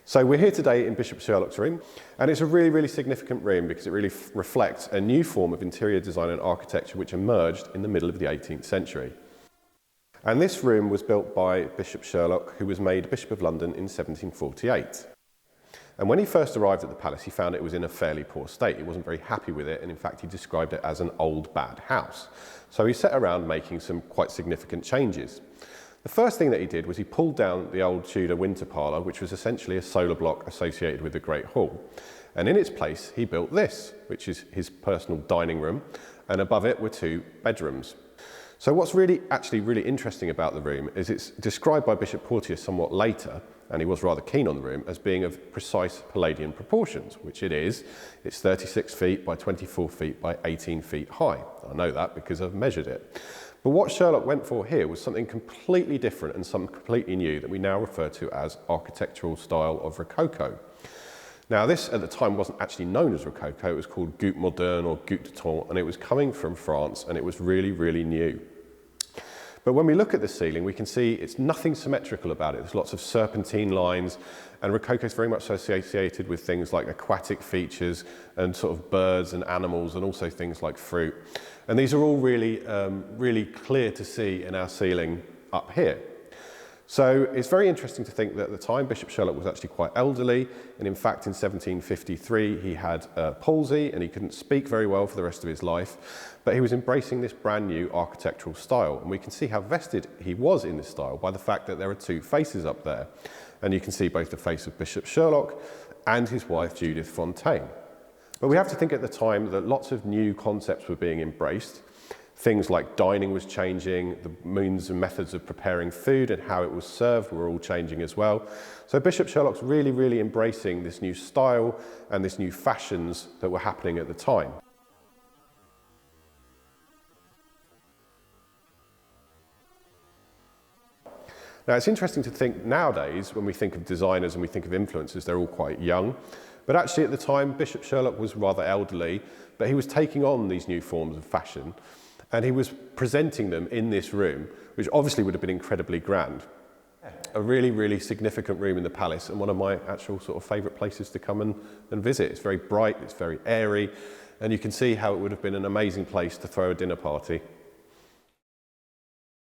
So we're here today in Bishop Sherlock's room, and it's a really significant room because it really reflects a new form of interior design and architecture which emerged in the middle of the 18th century. And this room was built by Bishop Sherlock, who was made Bishop of London in 1748. And when he first arrived at the palace, he found it was in a fairly poor state. He wasn't very happy with it, and in fact he described it as an old bad house. So he set around making some quite significant changes. The first thing that he did was he pulled down the old Tudor winter parlour, which was essentially a solar block associated with the Great Hall. And in its place, he built this, which is his personal dining room, and above it were two bedrooms. So what's actually really interesting about the room is it's described by Bishop Porteous somewhat later, and he was rather keen on the room, as being of precise Palladian proportions, which it is. It's 36 feet by 24 feet by 18 feet high. I know that because I've measured it. But what Sherlock went for here was something completely different and something completely new that we now refer to as architectural style of rococo. Now this at the time wasn't actually known as rococo, it was called goutte moderne or goutte de temps, and it was coming from France and it was really new. But when we look at the ceiling, we can see it's nothing symmetrical about it. There's lots of serpentine lines, and rococo is very much associated with things like aquatic features and sort of birds and animals, and also things like fruit. And these are all really clear to see in our ceiling up here. So it's very interesting to think that at the time Bishop Sherlock was actually quite elderly, and in fact in 1753 he had palsy and he couldn't speak very well for the rest of his life, but he was embracing this brand new architectural style, and we can see how vested he was in this style by the fact that there are two faces up there, and you can see both the face of Bishop Sherlock and his wife Judith Fontaine. But we have to think at the time that lots of new concepts were being embraced. Things like dining was changing, the means and methods of preparing food and how it was served were all changing as well. So Bishop Sherlock's really embracing this new style and this new fashions that were happening at the time. Now it's interesting to think nowadays, when we think of designers and we think of influencers, they're all quite young. But actually at the time, Bishop Sherlock was rather elderly, but he was taking on these new forms of fashion, and he was presenting them in this room, which obviously would have been incredibly grand. A really significant room in the palace, and one of my actual sort of favourite places to come and visit. It's very bright, it's very airy, and you can see how it would have been an amazing place to throw a dinner party.